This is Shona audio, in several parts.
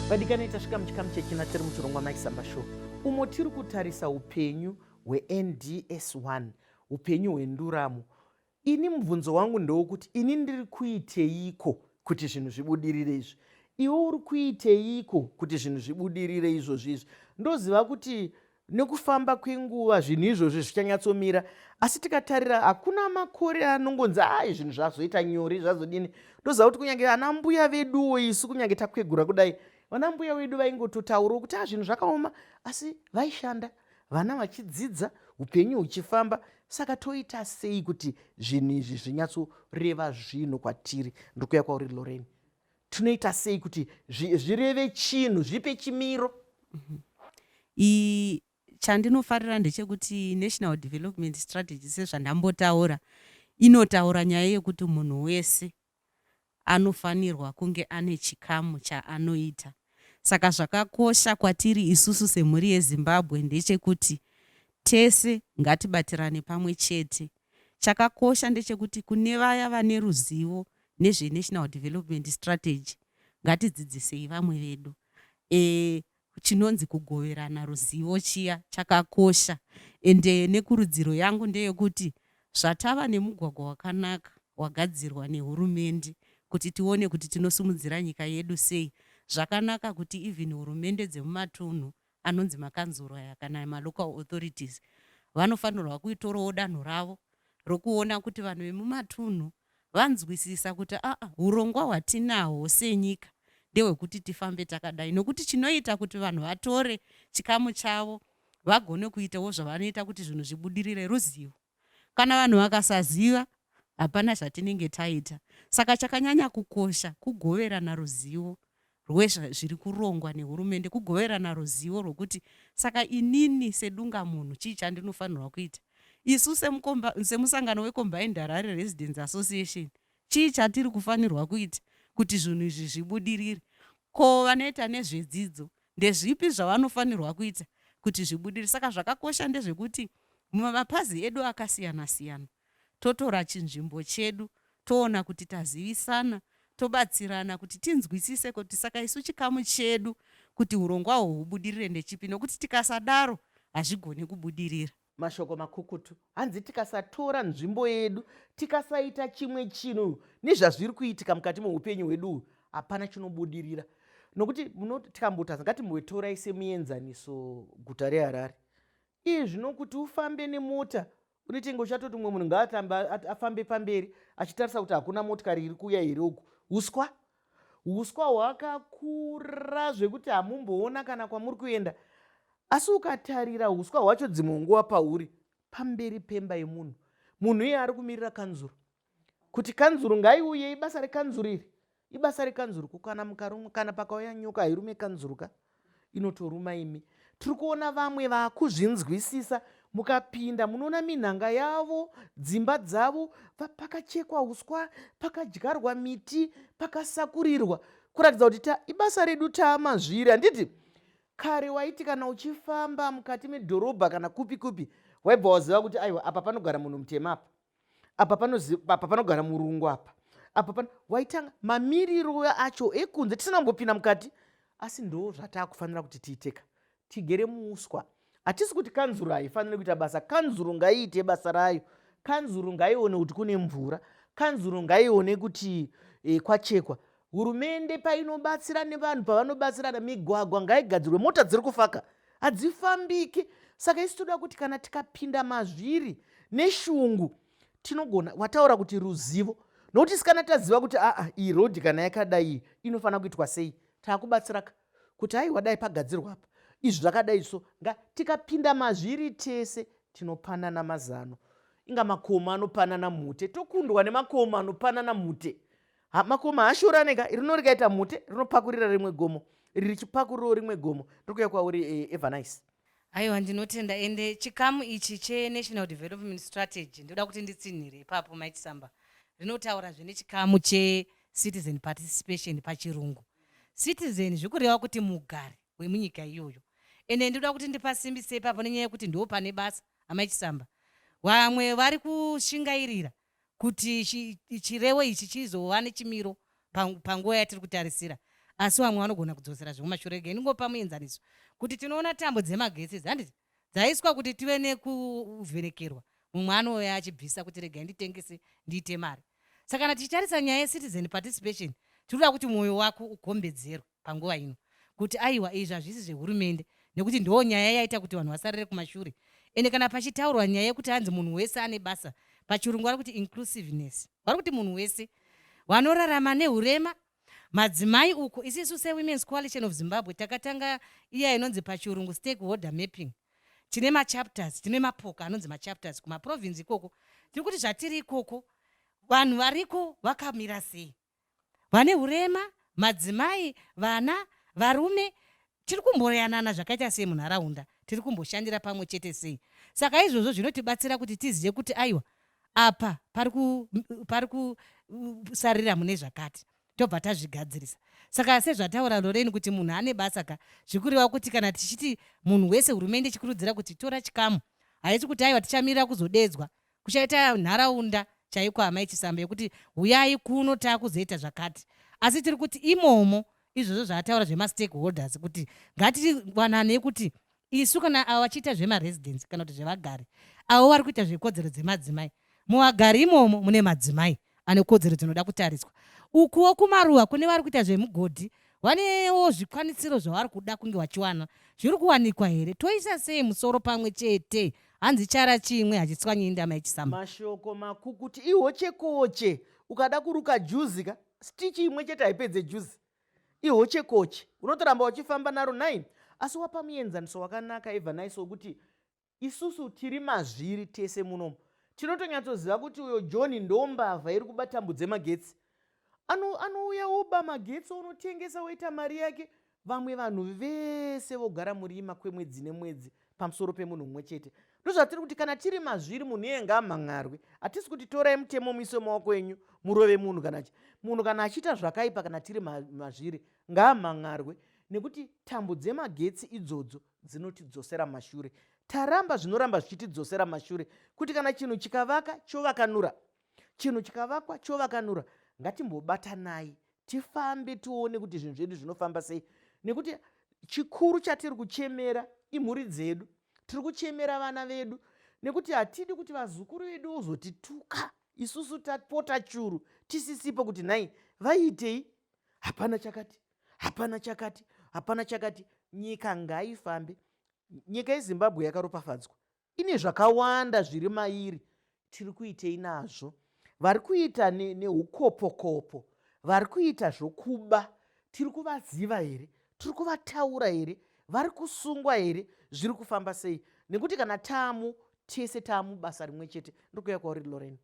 vadikani tasvika muchikamu chechina tiri muchirongwa Mai Chisamba show umo tiri kutarisa upenyu hweNDS1, upenyu hwenduramo. Ini mubvunzo wangu ndewokuti ini ndiri kuiteiko kuti zvinhu zvibudirire izvi, iwe uri kuiteiko kuti zvinhu zvibudirire izvozvi. Ndoziva kuti nekufamba kwenguva zvinhu izvozvi zvichanyatsomira, asi tikatarira hakuna makore anongonzi zvinhu zvazoita nyore zvazodini. Ndoziva kuti kunyange ana mbuya veduwo isu kunyange takwegura kudai, vana mbuya vedu vaingototaurawo kuti zvinhu zvakaoma, asi vaishanda, vana vachidzidza, upenyu huchifamba. Saka toita sei kuti zvinhu izvi zvinyatsoreva zvinhu kwatiri? Ndikuya kwauri Lorraine, tinoita sei kuti zvireve chinhu, zvipe chimiro? Chandinofarira ndechekuti National Development Strategy sezvandambotaura inotaura nyaya yekuti munhu wese anofanirwa kunge ane chikamu chaanoita. Saka zvakakosha kwatiri isusu semhuri yeZimbabwe ndechekuti tese ngatibatirane pamwe chete. Chakakosha ndechekuti kune vaya vane ruzivo nezveNational Development Strategy ngatidzidzisei vamwe vedu. Chinonzi kugoverana ruzivo chiya chakakosha. Ende nekurudziro yangu ndeyekuti zvatava nemugwagwa wakanaka wagadzirwa nehurumende kuti tione kuti tinosumudzira nyika yedu sei. Zvakanaka kuti even hurumende dzemumatunhu anonzi makanzura kana malocal authorities vanofanirwa kuitorawo danho ravo rokuona kuti vanhu vemumatunhu vanzwisisa kuti urongwa hwatinahwo senyika ndehwekuti tifambe takadai, nokuti chinoita kuti vanhu vatore chikamu chavo vagone kuitawo zvavanoita kuti zvinhu zvibudirire ruzivo. Kana vanhu vakasaziva hapana zvatinenge taita. Saka chakanyanya kukosha kugoverana ruzivo rwezviri kurongwa nehurumende, kugoverana ruzivo rwokuti saka inini sedunga munhu chii chandinofanirwa kuita. Isu semusangano weCombined Harare Residents Association chii chatiri kufanirwa kuita kuti zvinhu izvi zvibudirire. Ko vanoita nezvedzidzo ndezvipi zvavanofanirwa kuita kuti zvibudirire. Saka zvakakosha ndezvekuti mumapazi edu akasiyana siyana totora chinzvimbo chedu toona kuti tazivisana, tobatsirana kuti tinzwisise kuti saka isu chikamu chedu kuti urongwa hwo hubudirire ndechipi, nokuti tikasadaro hazvigoni kubudirira. Mashoko makukutu, hanzi tikasatora nzvimbo yedu, tikasaita chimwe chinhu nezvazviri kuitika mukati meupenyu hwedu, hapana chinobudirira. Nokuti tikambotaza ngatimbotorai semuenzaniso guta reHarare. Zvino kuti ufambe nemota unotenga uchatoti umwe munhu ngaafambe pamberi achitarisa kuti hakuna motikari iri kuuya here uku. Huswa hwakakura zvekuti hamumboona kana kwamuri kuenda. Asi ukatarira huswa hwacho dzimwe nguva pauri pamberi pemba yemunhu, munhu iye ari kumirira kanzuru kuti kanzuru ngaiuye. Ibasa rekanzuru iri, ibasa rekanzuru kukana mukarumwa, kana pakauya nyoka hairume kanzuru ka inotoruma imi. Tiri kuona vamwe vakuzvinzwisisa, mukapinda munoona minhanga yavo, dzimba dzavo pakachekwa huswa, pakadyarwa miti, pakasakurirwa, kuratidza kuti ibasa redu taamazviri. Handiti kare waiti kana uchifamba mukati medhorobha kana kupi kupi waibva waziva kuti aiwa apa panogara munhu mutema, apa panogara murungu, apa waitanga mamiriro acho ekunze tisinambopinda mukati. Asi ndo zvatakufanira kuti tiiteka, tigere muuswa. Hatisi kuti kanzuru haifaniri kuita basa, kanzuru ngaiite basa rayo. Kanzuru ngaione kuti kune mvura, kanzuru ngaione kuti kwachekwa. Hurumende painobatsira nevanhu pavanobatsirana, migwagwa ngaigadzirwe, mota dziri kufaka hadzifambiki. Saka isi toda kuti kana tikapinda mazviri neshungu tinogona, wataura kuti ruzivo, nokuti sikana taziva kuti iyi rodhi kana yakadai inofanira kuitwa sei, taakubatsiraka kuti aiwa dai pagadzirwa apa, izvi zvakadai. So tikapinda mazviri tese tinopanana mazano. Inga makoma anopanana mhute, tokundwa nemakomo anopanana mhute. Makoma haashoraneka, rino rikaita mhute rinopakurira rimwe gomo, iri richipakurirawo rimwe gomo. Ndikuya kwauri Evanice. Aiwa, ndinotenda. Ende chikamu ichi cheNational Development Strategy ndoda kuti nditsinhire ipapo Mai Chisamba. Rinotaura zvine chikamu cheCitizen Participation pachirungu. Citizen zvikureva kuti mugari wemunyika iyoyo. Ende ndoda kuti ndipasimbise ipapo nenyaya yekuti ndo pane basa Mai Chisamba. Vamwe vari kushingairira kuti chirevo ichi chizova nechimiro panguva yatiri kutarisira. asi vamwe vanogona kudzosera zvekumashure rege ndingopa muenzaniso kuti tinoona tambo dzemagetsi dzanditi dzaiswa kuti tive nekuvhenekerwa. Mumwe anouya achibvisa kuti regai nditengese ndiite mari. Saka kana tichitarisa nyaya yecitizen participation tinoda kuti mwoyo wako ugombedzerwe panguva ino kuti aiwa izvi hazvisi zvehurumende, nekuti ndo nyaya yaita kuti vanhu vasarire kumashure. Ende kana pachitaurwa nyaya yekuti hanzi munhu wese ane basa, pachirungu vari kuti inclusiveness, vari kuti munhu wese vanorarama nehurema, madzimai uko. Isisu seWomen's Coalition of Zimbabwe takatanga iya inonzi pachirungu stakeholder mapping. Tine machapters, tine mapoka anonzi machapters kumaprovinsi ikoko. Tiri kuti zvatiri ikoko vanhu variko vakamira sei, vane hurema, madzimai, vana, varume, tiri kumboyanana zvakaita sei munharaunda, tiri kumboshandira pamwe chete sei. Saka izvozvo zvinotibatsira kuti tizive kuti aiwa apa pari kusarira mune zvakati, tobva tazvigadzirisa. Saka sezvataura Loreni kuti munhu ane basa ka, zvikuriwa kuti kana tichiti munhu wese hurumende chikurudzira kuti tora chikamu, haisi kuti aiwa tichamirira kuzodedzwa, kuchaita nharaunda chaiko Mai Chisamba yekuti huyai kuno takuzoita zvakati. Asi tiri kuti imomo izvozvo zvataura zvemastakeholders kuti ngatiwanane kuti isu kana avo vachiita zvemaresidence kana kuti zvevagari, avo vari kuita zvekodzero dzemadzimai, muvagari imomo mune madzimai ane kodzero dzinoda kutariswa. Ukuwo kumaruwa kune vari kuita zvemugodhi vanewo zvikwanisiro zvavari kuda kunge vachiwana, zviri kuwanikwa here? Toisa sei musoro pamwe chete? Hanzi chara chimwe hachitswanyi Mai Chisamba. Mashoko makukuti ihochekoche, ukada kuruka juzi ka stichi imwe chete haipedze juzi. Ihochekoche unotoramba uchifamba naro 9. Asi wapa muenzaniso wakanaka Eva Naiso kuti isusu tiri mazviri tese munomu. Tinotonyatsoziva kuti uyo John ndombavha iri kuba tambo dzemagetsi. Anouya oba magetsi unotengesa woita mari yake. Vamwe vanhu vese vogara murima kwemwedzi nemwedzi pamusoro pemunhu mumwe chete. Ndozvatiri kuti kana tiri mazviri munhu yenga amhan'arwe. Hatisi kuti torai mutemo muise maoko enyu murove munhu kana achiita zvakaipa kana tiri mazviri ngaamhan'arwe, nekuti tambo dzemagetsi idzodzo dzinotidzosera mashure. Taramba zvinoramba zvichitidzosera mashure kuti kana chinhu chikavaka chovakanura, chinhu chikavakwa chovakanura. Ngatimbobatanai tifambe tione kuti zvinhu zvedu zvinofamba sei, nekuti chikuru chatiri kuchemera imhuri dzedu, tiri kuchemera vana vedu, nekuti hatidi kuti vazukuru vedu vozotituka isusu tapota churu tisisipo kuti nhai vaitei, hapana chakati, hapana chakati, hapana chakati. Nyika ngaifambe. Nyika yeZimbabwe yakaropafadzwa, ine zvakawanda zviri mairi. Tiri kuitei nazvo? Vari kuita neukopo-kopo, vari kuita zvokuba, tiri kuvaziva here? Tiri kuvataura here? Vari kusungwa here? Zviri kufamba sei? Nekuti kana tamu tese tamu basa rimwe chete. Ndikuuya kwauri Lorraine.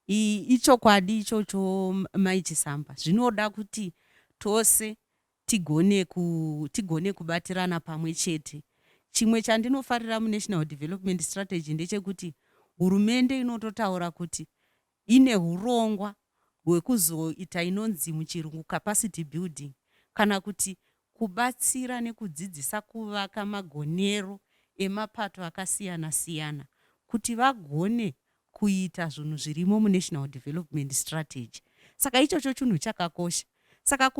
Ichokwadi ichocho Mai Chisamba, zvinoda kuti tose tigone kubatirana pamwe chete. Chimwe chandinofarira muNational Development Strategy ndechekuti hurumende inototaura kuti ine hurongwa hwekuzoita inonzi muchirungu capacity building, kana kuti kubatsira nekudzidzisa kuvaka magonero emapato akasiyana siyana kuti vagone kuita zvinhu zvirimo muNational Development Strategy. Saka ichocho chinhu chakakosha. Saka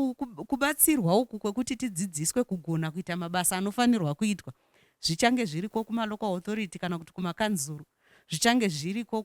kubatsirwa uku kwekuti tidzidziswe kugona kuita mabasa anofanirwa kuitwa, zvichange zviriko kuma local authority kana kuti kumakanzuru, zvichange zviriko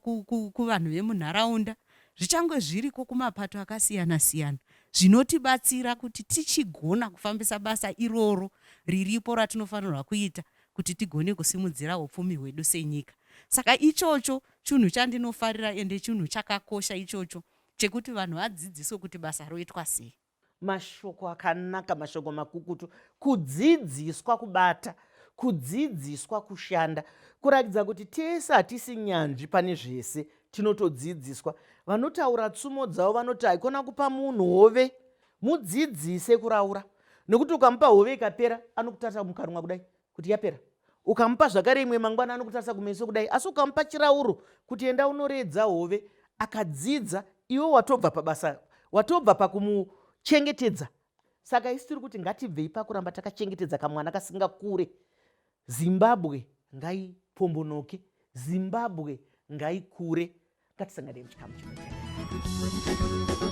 kuvanhu vemunharaunda, zvichange zviriko kumapato akasiyana siyana, zvinotibatsira kuti tichigona kufambisa basa iroro riripo ratinofanirwa kuita kuti tigone kusimudzira upfumi hwedu senyika. Saka ichocho chinhu chandinofarira ende chinhu chakakosha ichocho chekuti vanhu vadzidziswe kuti basa roitwa sei. Mashoko akanaka, mashoko makukutu. Kudzidziswa kubata, kudzidziswa kushanda, kuratidza kuti tese hatisi nyanzvi pane zvese, tinotodzidziswa. Vanotaura tsumo dzavo vanoti haikona kupa munhu hove, mudzidzise kuraura. Nekuti ukamupa hove ikapera anokutarisa mukanwa kudai kuti yapera. Ukamupa zvakare imwe mangwana anokutarisa kumeso kudai. Asi ukamupa chirauro kuti enda unoredza hove, akadzidza, iwe watobva pabasa, watobva pakumuchengetedza. Saka isi tiri kuti ngatibvei pakuramba takachengetedza kamwana kasingakure. Zimbabwe ngaipombonoke, Zimbabwe ngaikure. Ngatisangane muchikamu chinotenga.